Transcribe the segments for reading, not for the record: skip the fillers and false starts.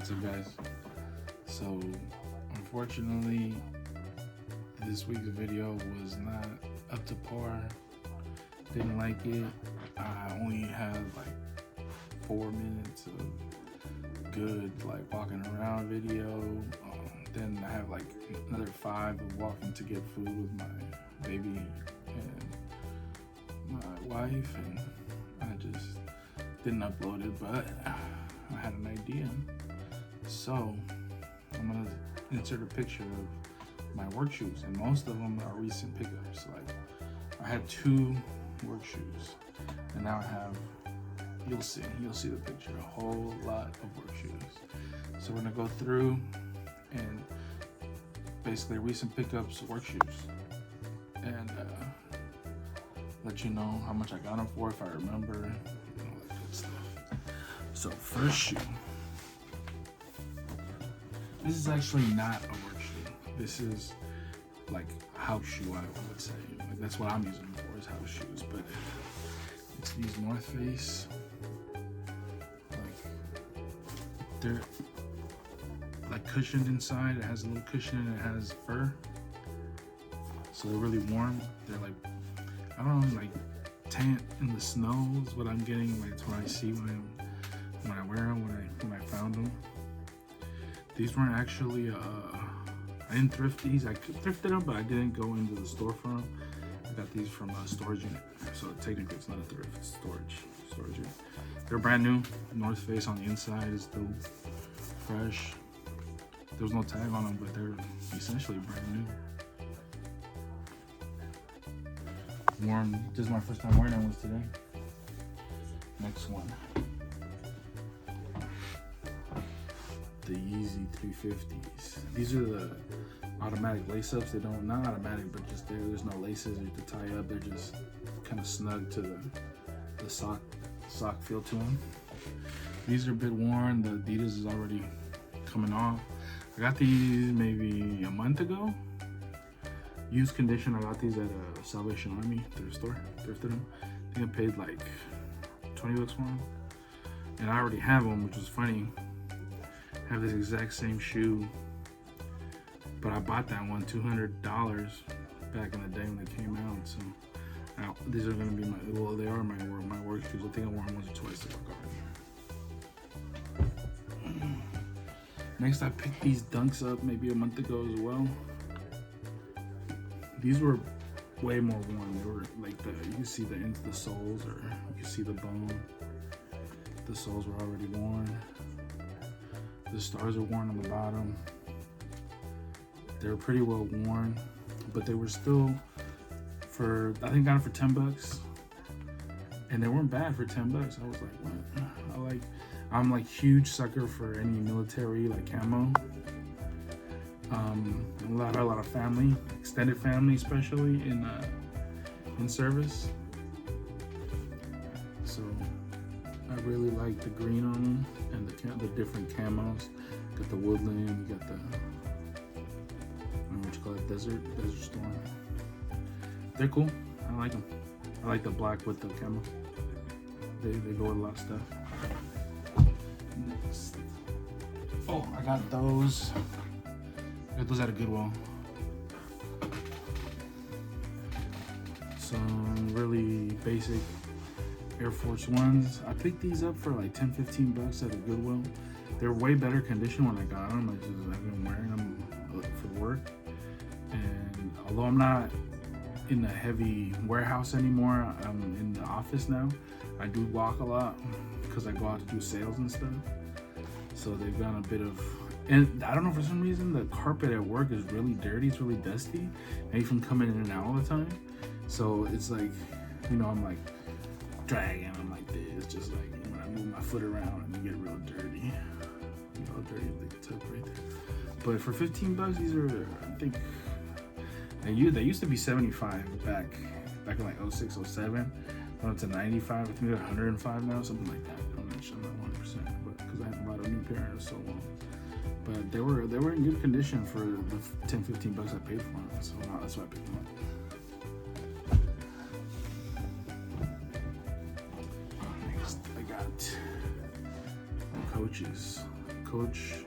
What's up, guys? So unfortunately this week's video was not up to par. Didn't like it. I only had like 4 minutes of good like walking around video. Then I have like another 5 of walking to get food with my baby and my wife, and I just didn't upload it, but I had an idea. So I'm gonna insert a picture of my work shoes, and most of them are recent pickups. Like I had 2 work shoes, and now I have, you'll see the picture, a whole lot of work shoes. So we're gonna go through and basically recent pickups, work shoes, and let you know how much I got them for, if I remember, and all that good stuff. So first shoe. This is actually not a work shoe. This is like a house shoe, I would say. Like that's what I'm using them for, is house shoes. But it's these North Face. Like they're like cushioned inside. It has a little cushion and it has fur. So they're really warm. They're like, I don't know, like tan in the snow is what I'm getting. Like it's what I see when I wear them, when I found them. These weren't actually, I didn't thrift these. I thrifted them, but I didn't go into the store for them. I got these from a storage unit. So technically it's not a thrift, it's storage unit. They're brand new. North Face on the inside is still fresh. There was no tag on them, but they're essentially brand new. Warm. This is my first time wearing them, was today. Next one. The Yeezy 350s. These are the automatic lace-ups. They don't, not automatic, but just there's no laces to tie up. They're just kind of snug to the sock feel to them. These are a bit worn. The Adidas is already coming off. I got these maybe a month ago. Used condition. I got these at a Salvation Army thrift store. Thrifted them. I think I paid like 20 bucks for them. And I already have them, which was funny. I have this exact same shoe, but I bought that one $200 back in the day when they came out. So now these are gonna be my, well, they are my work shoes. I think I wore them once or twice to work already. Next, I picked these Dunks up maybe a month ago as well. These were way more worn. They were like you can see the ends of the soles, or you can see the bone. The soles were already worn. The stars are worn on the bottom. They were pretty well worn, but they were still for, I think I got them for 10 bucks. And they weren't bad for 10 bucks. I was like, what? I'm like huge sucker for any military like camo. A lot of family, extended family, especially in service. So I really like the green on them and the different camos. Got the woodland, you got the, I don't know what you call it, desert storm. They're cool. I like them. I like the black with the camo. They go with a lot of stuff. Next. Oh, I got those. I got those at a Goodwill. Some really basic Air Force Ones. I picked these up for like 10-15 bucks at a Goodwill. They're way better condition when I got them. I've been wearing them for work. And although I'm not in the heavy warehouse anymore, I'm in the office now. I do walk a lot because I go out to do sales and stuff. So they've got a bit of, and I don't know, for some reason the carpet at work is really dirty. It's really dusty, maybe from coming in and out all the time. So it's like, you know, I'm like dragging. I'm like this, just like when I move my foot around and you get real dirty. You know, dirty like tip right there. But for 15 bucks, these are, I think, they used to be 75 back in like 06, 07. Went up to 95. I think they're 105 now, something like that. I'm not 100%, but because I haven't bought a new pair in so long. But they were in good condition for the 10-15 bucks I paid for them. So that's why I picked them up. Next, I got Coach,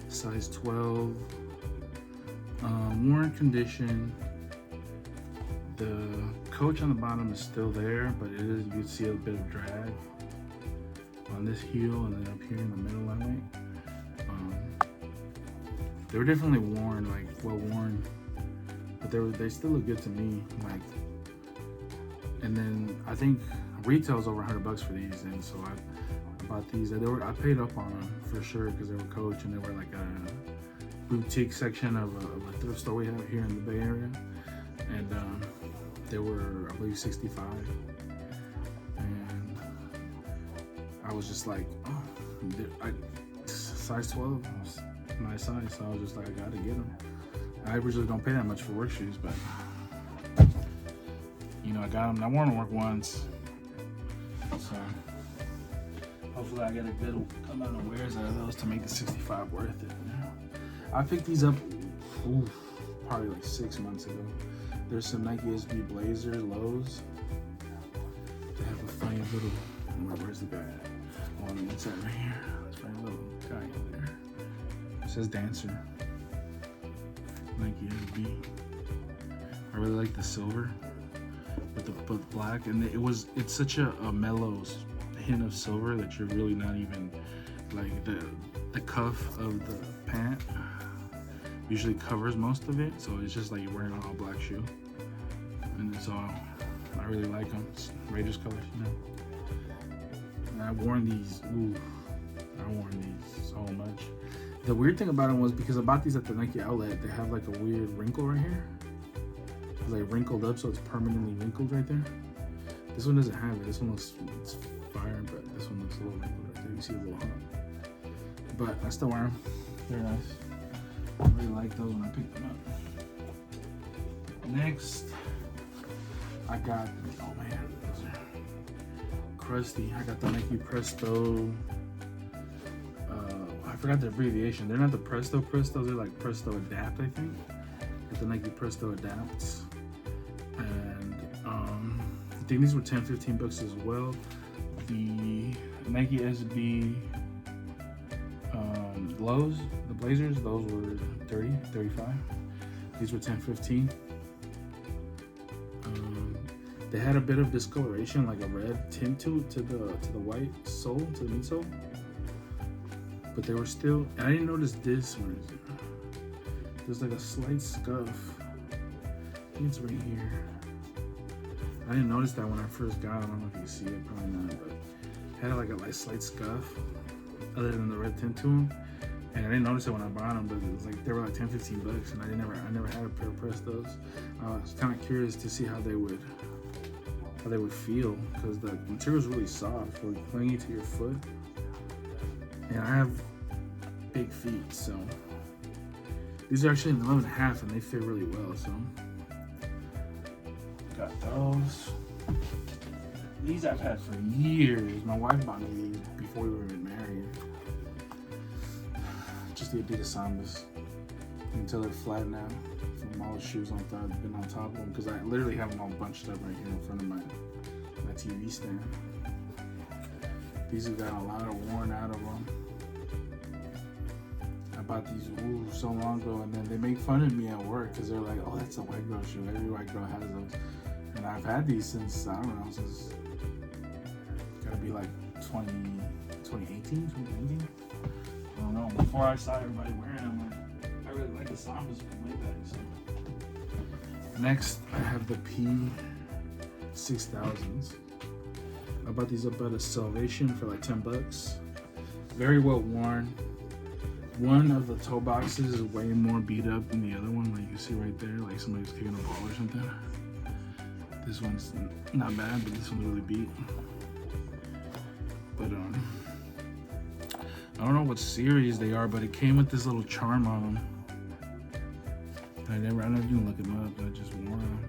size 12. Worn condition. The Coach on the bottom is still there, but it is, you can see a bit of drag on this heel and then up here in the middle, I think. They were definitely worn, like well worn, but they still look good to me. Like, and then I think retail's over $100 for these, and so I bought these. I paid up on them for sure because they were Coach and they were like a boutique section of a thrift store we have here in the Bay Area, and they were, I believe, $65, and I was just like, oh, size 12 was my size, so I was just like, I gotta get them. I usually don't pay that much for work shoes, but you know, I got them. I wore them to work once, so hopefully I get a good amount of wears out of those to make the 65 worth it. I picked these up probably like 6 months ago. There's some Nike SB Blazer lows. They have a funny little, where's the guy at? Oh, on the inside right here. There's a funny little guy in there. It says Dancer. Nike SB. I really like the silver with the black, and it's such a mellow hint of silver that you're really not even, like, the cuff of the pant usually covers most of it, so it's just like you're wearing an all black shoe, and so I really like them. It's Raiders colors, you know. And I've worn these. I've worn these so much. The weird thing about them was because I bought these at the Nike outlet, they have like a weird wrinkle right here. It's like wrinkled up, so it's permanently wrinkled right there. This one doesn't have it. This one looks, it's fire, but this one looks a little wrinkled right there. You see a little hump. But I still wear them. They're nice. I really like those when I picked them up. Next, I got, oh man, those are crusty. I got the Nike Presto. I forgot the abbreviation. They're not the Presto Prestos, they're like Presto Adapt, I think. Got the Nike Presto Adapts. And I think these were $10-15 as well. The Nike SB lows, the Blazers, those were $30-35. These were $10-15. They had a bit of discoloration, like a red tint to the white sole, to the midsole. But they were still, and I didn't notice this one. There's like a slight scuff. I think it's right here. I didn't notice that when I first got them. I don't know if you can see it, probably not, but it had like a slight scuff other than the red tint to them. And I didn't notice it when I bought them, but it was like they were like $10-15, and I never had a pair of Prestos. I was kind of curious to see how they would feel, because the material is really soft, really clingy to your foot. And I have big feet, so these are actually an 11.5, and they fit really well. So got those. These I've had for years. My wife bought me these before we were even married. Just the Adidas Sambas. Until they're flat now from all the shoes I've been on top of them, because I literally have them all bunched up right here in front of my TV stand. These have got a lot of worn out of them. I bought these so long ago, and then they make fun of me at work because they're like, "Oh, that's a white girl shoe. Every white girl has those." And I've had these since, I don't know, since gotta be like 2018, 2019. I don't know. Before I saw everybody wearing them, I really like the Sambas from way back. So. Next, I have the P6000s. I bought these up at a Salvation for like $10. Very well worn. One of the toe boxes is way more beat up than the other one, like you can see right there, like somebody's kicking a ball or something. This one's not bad, but this one's really beat. But I don't know what series they are, but it came with this little charm on them. I never even look them up, I just wore them.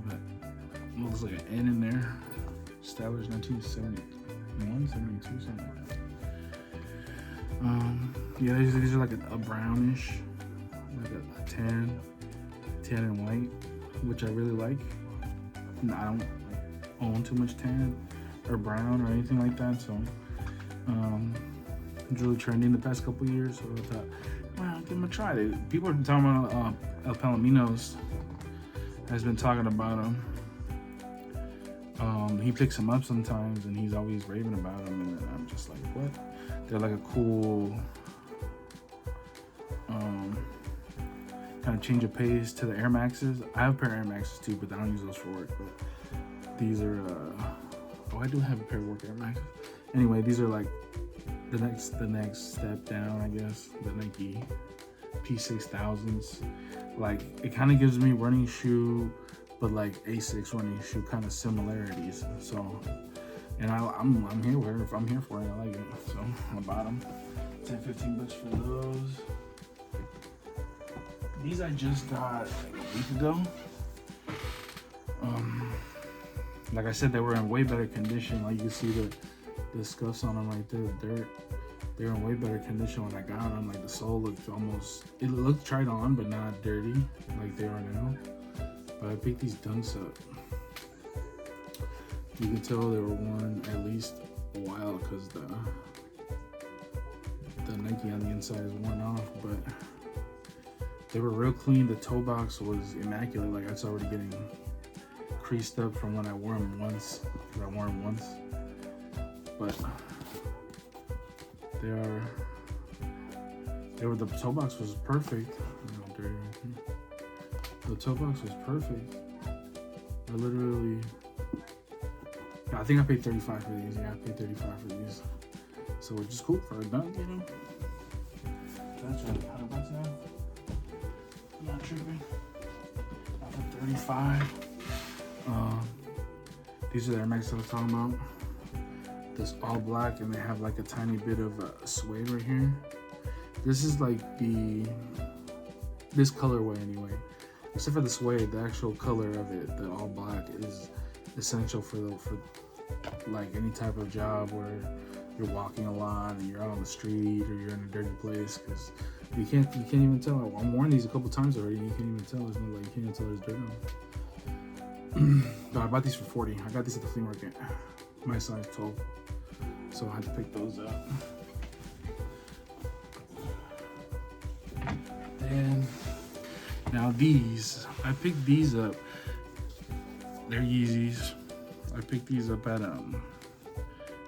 But it looks like an N in there. Established 1971, 72, something like that. Yeah, these are like a brownish, like a tan and white, which I really like. I don't own too much tan or brown or anything like that, so It's really trending the past couple years, so I thought, well, give them a try. People are talking about El Palomino's has been talking about them. He picks them up sometimes, and he's always raving about them, and I'm just like, what? They're like a cool kind of change of pace to the Air Maxes. I have a pair of Air Maxes too, but I don't use those for work. But these are, oh, I do have a pair of work Air Maxes. Anyway, these are like the next step down, I guess. The Nike P6000s. Like, it kind of gives me running shoe, but like Asics running shoe kind of similarities. So, and I'm here for it. I'm here for it. I like it. So I bought them. 10-15 bucks for those. These I just got like a week ago. Like I said, they were in way better condition. Like you can see the scuffs on them right there. They're in way better condition when I got them. Like the sole looked it looked tried on, but not dirty like they are now. But I picked these Dunks up. You can tell they were worn at least a while because the Nike on the inside is worn off, but they were real clean. The toe box was immaculate. Like it's already getting creased up from when I wore them once. But the toe box was perfect. The toe box was perfect. I think I paid $35 for these. Yeah, I paid $35 for these. So which is cool for a dunk, you know. That's really $100 now. I'm not tripping. Not for 35. These are the Air Max I was talking about. This all black, and they have like a tiny bit of suede right here. This is like this colorway anyway. Except for the suede, the actual color of it, the all black, is essential for like any type of job where you're walking a lot and you're out on the street or you're in a dirty place, because you can't even tell. I'm wearing these a couple times already, and you can't even tell. There's no, like, you can't even tell there's dirt on them. But I bought these for $40. I got these at the flea market. My size 12, so I had to pick those up. And now these, I picked these up. They're Yeezys. I picked these up at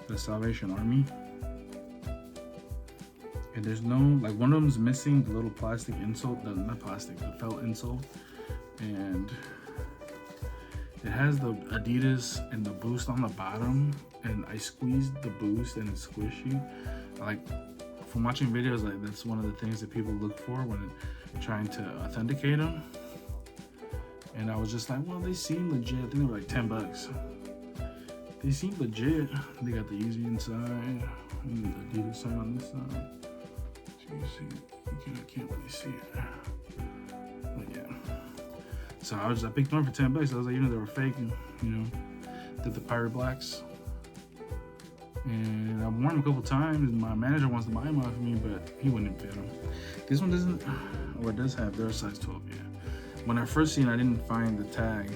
the Salvation Army. And there's no, like, one of them's missing the little plastic insole, not plastic, the felt insole. And it has the Adidas and the Boost on the bottom. And I squeezed the Boost and it's squishy. Like, from watching videos, like, that's one of the things that people look for when trying to authenticate them. And I was just like, well, they seem legit. I think they were like 10 bucks. They seem legit. They got the Yeezy inside and the Adidas side on this side. So you see, I can't really see it. But yeah. So I picked one for 10 bucks. I was like, they were fake, and, did the Pirate Blacks. And I've worn them a couple times, and my manager wants to buy them off of me, but he wouldn't fit them. This one doesn't, or it does have, they're a size 12, yeah. When I first seen it, I didn't find the tag,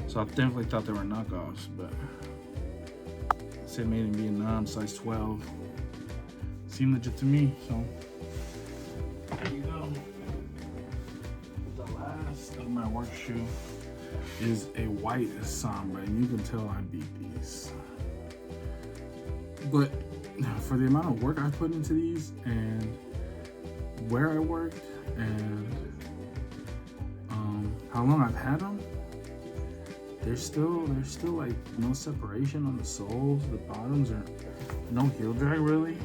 so I definitely thought they were knockoffs, but it said made in Vietnam, size 12. Seemed legit to me, so there you go. The last of my work shoe is a white Samba, and you can tell I beat these. But for the amount of work I put into these and where I worked and how long I've had them, there's still like no separation on the soles. The bottoms are no heel drag really.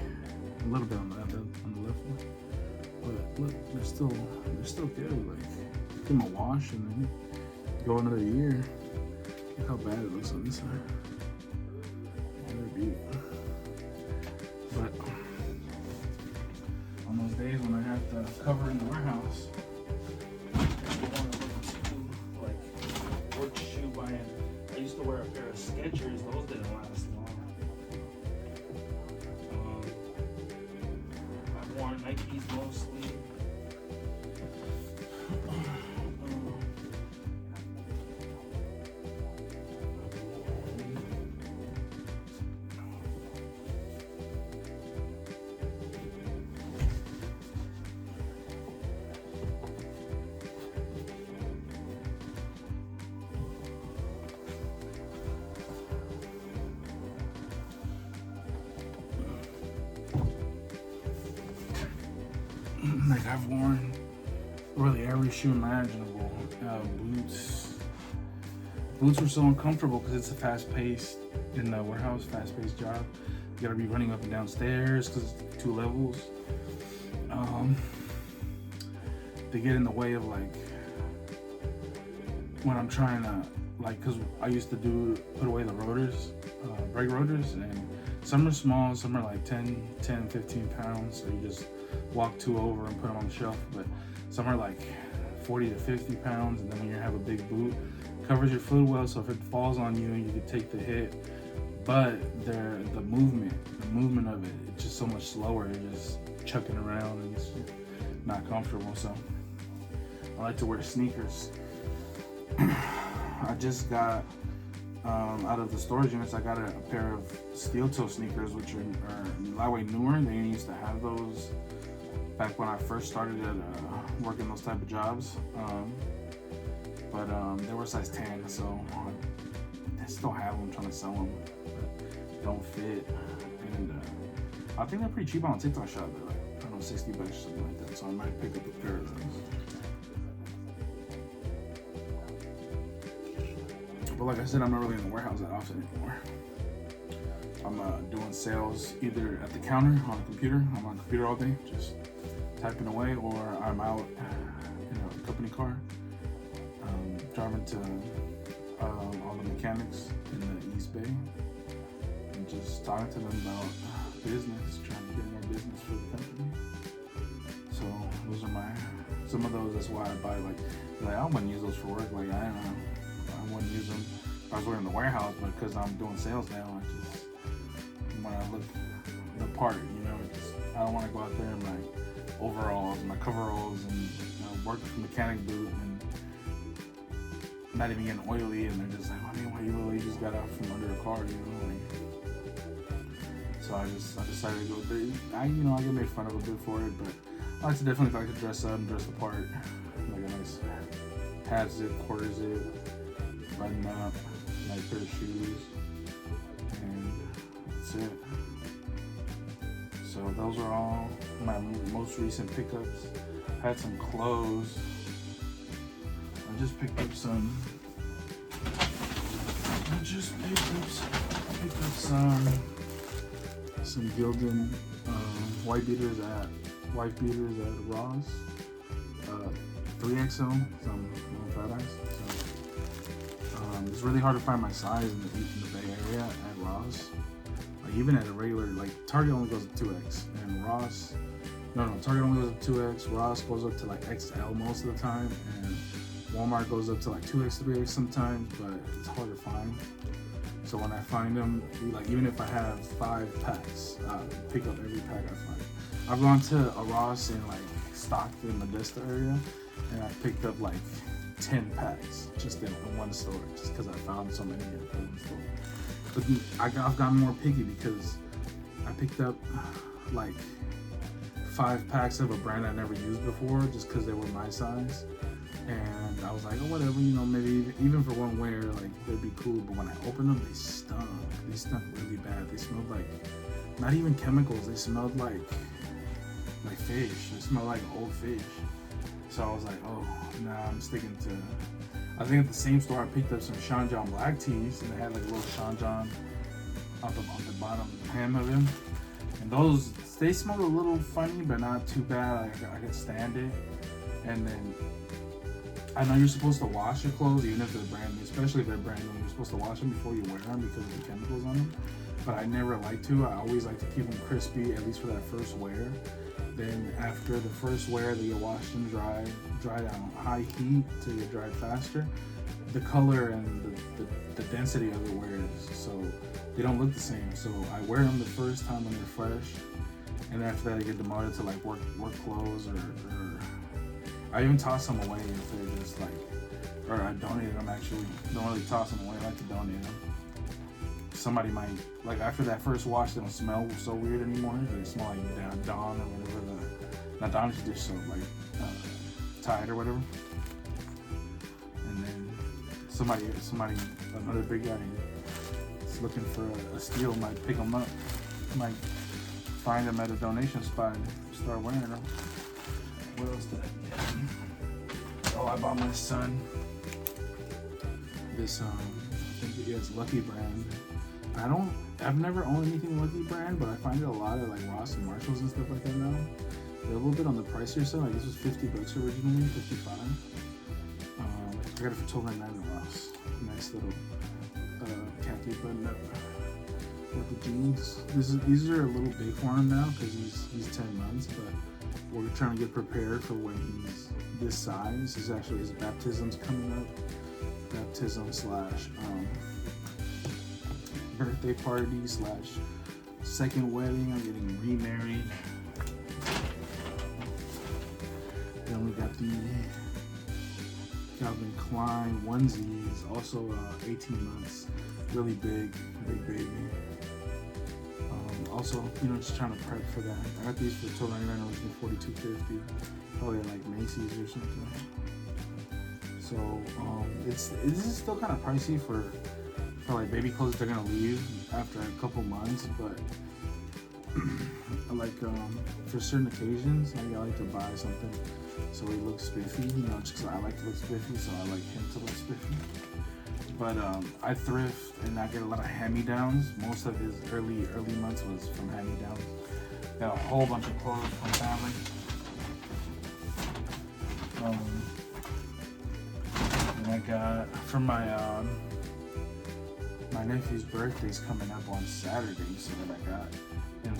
A little bit on the left one, but look, they're still good. Like, give them a wash and then go another year. Look how bad it looks on this side. They're beat. But on those days when I have to cover in the warehouse, work shoe buying. I used to wear a pair of Skechers. Those didn't last long. I've worn Nikes mostly. Like I've worn really every shoe imaginable. Boots were so uncomfortable because it's a fast-paced in the warehouse, fast-paced job. You gotta be running up and down stairs because it's 2 levels. They get in the way of like when I'm trying to because I used to put away the rotors, brake rotors, and some are small, some are like 10, 15 pounds, so you just walk 2 over and put them on the shelf, but some are like 40 to 50 pounds, and then when you have a big boot, covers your foot well, so if it falls on you, you could take the hit, but the movement of it, it's just so much slower. You're just chucking around and it's not comfortable. So I like to wear sneakers. I just got out of the storage units, I got a pair of steel toe sneakers, which are lightweight newer. They used to have those back when I first started working those type of jobs, but they were size 10, so I still have them, trying to sell them, but don't fit. And I think they're pretty cheap on TikTok shop. They're like, I don't know, $60 or something like that, so I might pick up a pair of those. But like I said, I'm not really in the warehouse that often anymore. I'm doing sales either at the counter on the computer. I'm on the computer all day, just typing away, or I'm out in a company car, driving to all the mechanics in the East Bay and just talking to them about business, trying to get more business for the company. So those are some of those. That's why I buy like I wouldn't use those for work. Like I wouldn't use them if I was working in the warehouse, but because I'm doing sales now, when I look the part, I don't want to go out there in my overalls, my coveralls, and work with a mechanic boot and not even getting oily, and they're just like, I mean, why you really just got out from under a car, So I decided to go there. I get made fun of a bit for it, but I definitely like to dress up and dress the part, like a nice half zip, quarter zip, button up, nice pair of shoes, and that's it. So those are all my most recent pickups. Had some clothes. I just picked up some. Some Gildan wife beaters at Ross. 3XL. So I'm fat ass. So it's really hard to find my size in the Bay Area at Ross. Like even at a regular, like Target only goes to 2X, and Ross, Target only goes to 2X. Ross goes up to like XL most of the time, and Walmart goes up to like 2X, 3X sometimes, but it's hard to find. So when I find them, like even if I have 5 packs, pick up every pack I find. I've gone to a Ross in like Stockton, Modesto area, and I picked up like 10 packs just in one store, just because I found so many in one store. But I've gotten more picky because I picked up like 5 packs of a brand I never used before, just because they were my size. And I was like, oh, whatever, maybe even for one wear, like, they'd be cool. But when I opened them, they stunk. They stunk really bad. They smelled like, not even chemicals. They smelled like fish. They smelled like old fish. So I was like, oh, nah, I'm sticking to, I think at the same store I picked up some Sean John black tees, and they had like a little Sean John on the bottom hem of them. And those, they smelled a little funny, but not too bad. I could stand it. And then, I know you're supposed to wash your clothes, even if they're brand new, especially if they're brand new. You're supposed to wash them before you wear them because of the chemicals on them. But I never like to. I always like to keep them crispy, at least for that first wear. Then after the first wear, they get washed and dried on high heat to get dried faster. The color and the density of the wears, so they don't look the same. So I wear them the first time when they're fresh, and after that I get demoted to like work clothes, or I even toss them away if they're just like, or I donate them actually. Don't really toss them away, I like to donate them. Somebody might, like after that first wash, they don't smell so weird anymore. They smell like Dawn or whatever, not Dawn dish soap, like Tide or whatever. And then somebody, another big guy that's looking for a steal might pick them up, might find them at a donation spot and start wearing them. What else did I get? Oh, I bought my son this I think it's Lucky Brand. I've never owned anything Lucky Brand, but I find it a lot at like Ross and Marshalls and stuff like that now. They're a little bit on the pricier side. Like this was $50 originally, 55. I got it for $12.99 at Ross. Nice little khaki button up with the jeans. These are a little big for him now because he's 10 months, but we're trying to get prepared for when he's this size. His baptism's coming up. Baptism / birthday party / second wedding. I'm getting remarried. Then we got the Calvin Klein onesies, also 18 months, really big baby. Also, just trying to prep for that. I got these for $12.99, originally $42.50, probably at like Macy's or something. So this is still kind of pricey for like baby clothes they're gonna leave after a couple months, but I like for certain occasions, I like to buy something so he looks spiffy, just because I like to look spiffy, so I like him to look spiffy. But I thrift and I get a lot of hand-me-downs. Most of his early months was from hand-me-downs. Got a whole bunch of clothes from family. And I got from my nephew's birthday's coming up on Saturday, so that I got him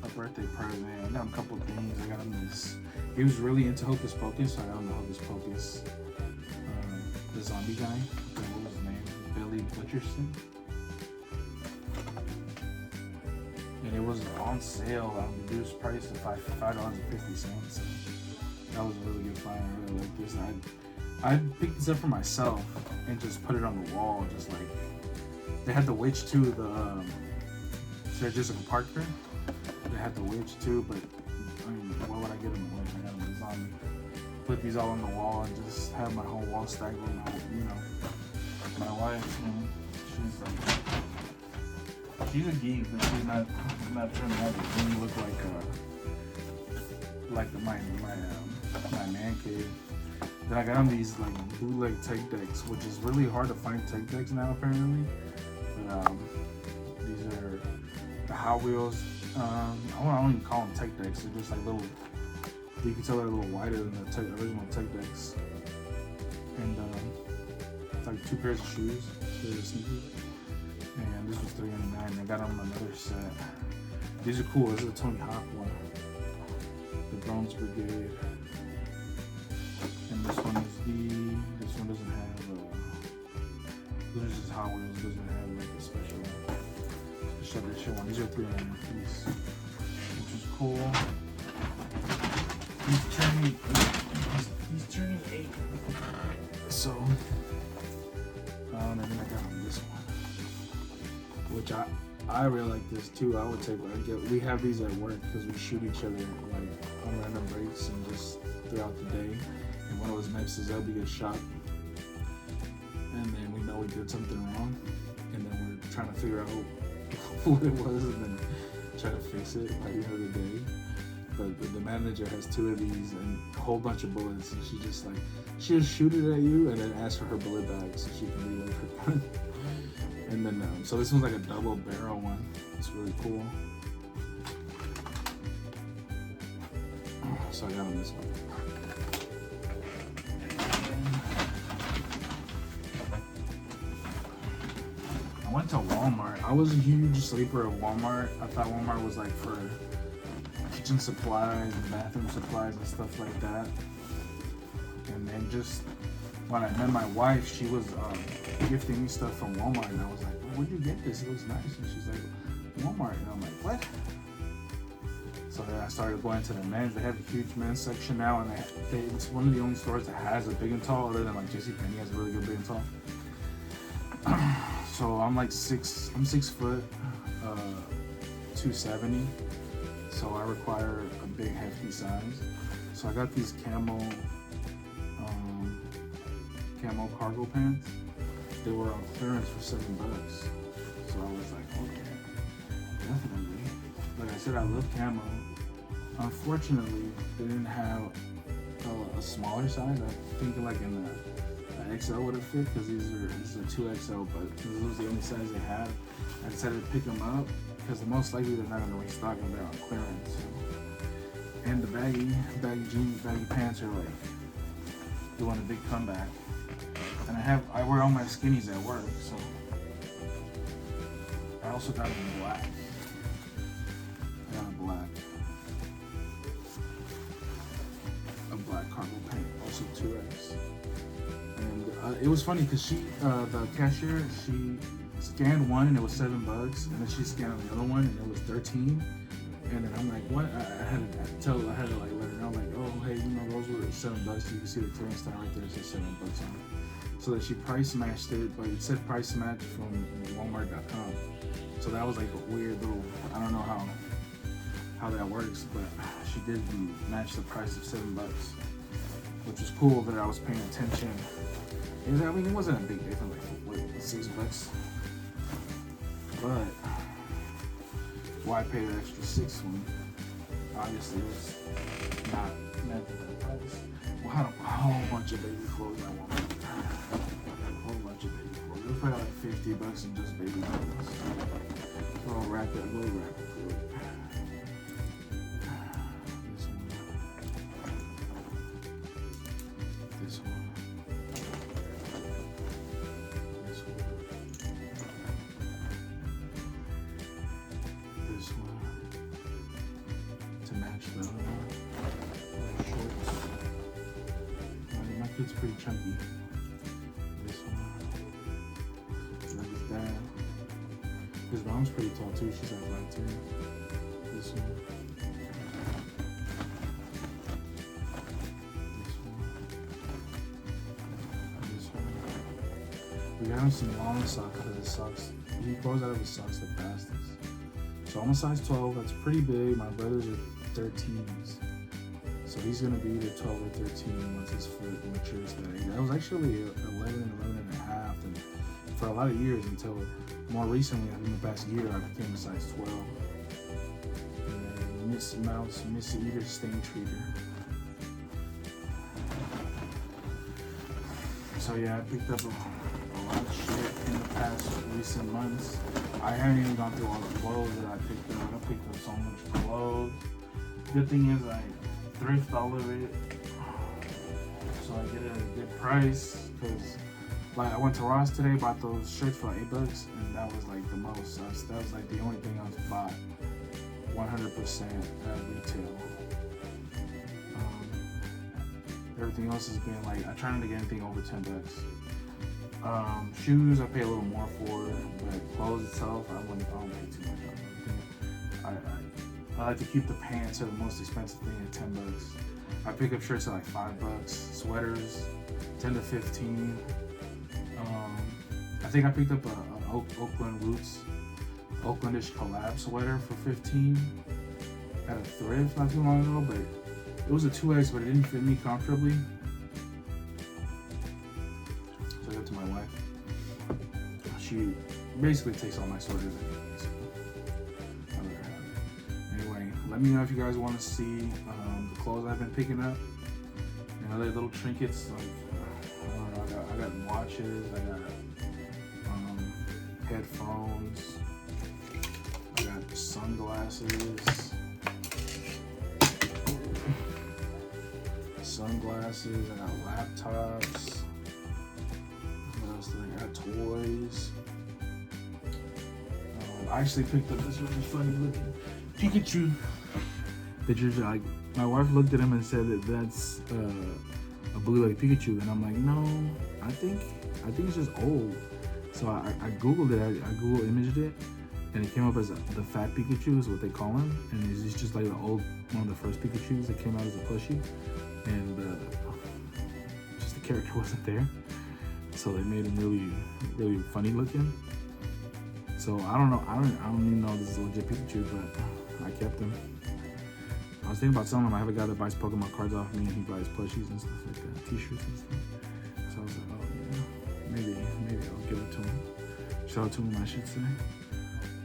a birthday present. I got him a couple things. I got him this. He was really into Hocus Pocus, so I got him the Hocus Pocus, the zombie guy. What was his name? Billy Butcherson. And it was on sale at a reduced price of $5.50. So that was a really good find. I really like this. I picked this up for myself and just put it on the wall, just like they had the witch too. The Sarah Jessica Parker. They had the witch too, but I mean, why would I get them the witch? I got them the zombie. Put these all on the wall and just have my whole wall stacked with my wife. She's a geek, but she's not trying to have it really look like my man cave. Then I got him these like bootleg tech decks, which is really hard to find tech decks now apparently. But these are the Hot Wheels. I don't even call them tech decks. They're just like little. You can tell they're a little wider than the original tech decks. And it's like 2 pairs of shoes, sneakers. And this was $3.99. I got them another set. These are cool. This is a Tony Hawk one. The Bronze Brigade. And this one doesn't have this is just Hot Wheels, doesn't have like a special edition one. These are $3.99 a piece, which is cool. He's turning 8. So and then I got him this one, which I really like this too. I would take. We have these at work because we shoot each other like on random breaks and just throughout the day. And one of us messes up, we get shot, and then we know we did something wrong, and then we're trying to figure out what it was, and then try to fix it by the end of the day. But the manager has 2 of these and a whole bunch of bullets, and she'll just shoot it at you and then ask for her bullet bag so she can reload her gun. And then so this one's like a double barrel one. It's really cool. So I got him this one. I went to Walmart. I was a huge sleeper of Walmart. I thought Walmart was like for kitchen supplies and bathroom supplies and stuff like that. And then just when I met my wife, she was gifting me stuff from Walmart, and I was like, well, where'd you get this? It looks nice. And she's like, Walmart. And I'm like, what? So then I started going to the men's. They have a huge men's section now, and it's one of the only stores that has a big and tall, other than like JCPenney has a really good big and tall. So I'm like 6 foot, 270. So I require a big hefty size. So I got these camo cargo pants. They were on clearance for $7. So I was like, okay, definitely. Like I said, I love camo. Unfortunately, they didn't have a smaller size. I think like in the XL would have fit because these are 2XL, but this was the only size they had. I decided to pick them up because most likely they're not going to restock them. They're on clearance. And the baggy jeans, baggy pants are like doing a big comeback. And I wear all my skinnies at work, so I also got them in black. I got a black cargo pant, also 2X. And it was funny because the cashier, she scanned one and it was $7, and then she scanned the other one and it was 13. And then I'm like, what? I had to let her know, like, oh, hey, those were $7. You can see the clearance sign right there. It says $7 on it. So that she price matched it, but it said price match from Walmart.com. So that was like a weird little, I don't know how that works, but she did match the price of $7, which was cool that I was paying attention. And I mean, it wasn't a big difference, like $6, but why pay the extra $6 when obviously it was not meant for that price? Well, I had a whole bunch of baby clothes I wanted. A whole bunch of baby clothes. It was probably like $50 in just baby clothes. So I'll wrap it. We'll wrap it through it. This one. To match the shorts. My kid's pretty chunky. This one. Like his dad. His mom's pretty tall too. She's like 5'2". This one. This one. We got him some long socks because his socks. He grows out of his socks the fastest. So I'm a size 12, that's pretty big. My brothers are 13s. So he's gonna be either 12 or 13 once his foot matures to that age. I was actually 11 and a half, and for a lot of years until more recently, in the past year, I became a size 12. And then Miss Mouse, Miss Eater, Stain Treater. So yeah, I picked up a lot of shit in the past recent months. I haven't even gone through all the clothes that I picked up. I picked up so much clothes. Good thing is I thrift all of it, so I get it at a good price. Cause like I went to Ross today, bought those shirts for $8, and that was like the most. That was like the only thing I've bought 100% at retail. Everything else has been like I try not to get anything over $10. Shoes I pay a little more for, but clothes itself I don't pay too much on everything. I like to keep the pants are the most expensive thing at $10. I pick up shirts at like $5, sweaters 10 to 15. I think I picked up an Oakland Roots Oaklandish collab sweater for 15 at a thrift not too long ago, but it was a 2X, but it didn't fit me comfortably. So I got to my wife. She basically takes all my sweaters anyway, so I let her have it. Anyway, let me know if you guys want to see the clothes I've been picking up and other little trinkets. Like I don't know, I got watches, I got headphones, I got sunglasses. Sunglasses, I got laptops. What else did I got? Toys. I actually picked up this really funny looking Pikachu. That you're like, my wife looked at him and said that that's a blue like Pikachu, and I'm like, no, I think it's just old. So I googled it. I Google imaged it, and it came up as the fat Pikachu is what they call him, and he's just like one of the first Pikachus that came out as a plushie. And just the character wasn't there, so they made him really, really funny looking. So I don't know. I don't even know if this is legit Pikachu, but I kept him. I was thinking about selling him. I have a guy that buys Pokemon cards off me, and he buys plushies and stuff like that, T-shirts and stuff. So I was like, oh yeah, maybe I'll give it to him. Sell it to him, I should say.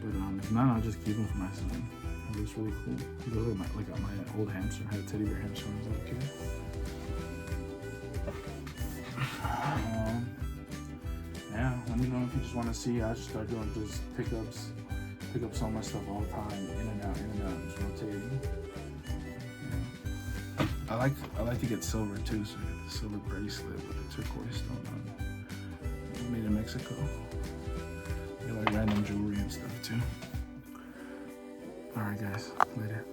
But if not, I'll just keep him for my son. It looks really cool. He goes like my old hamster. I had a teddy bear hamster when I was a little kid. you just want to see, I should start doing just pickups on my stuff all the time, in and out, just rotating. Yeah. I like to get silver too, so I get the silver bracelet with the turquoise stone on it. Made in Mexico. Get like random jewelry and stuff too. Alright guys, later.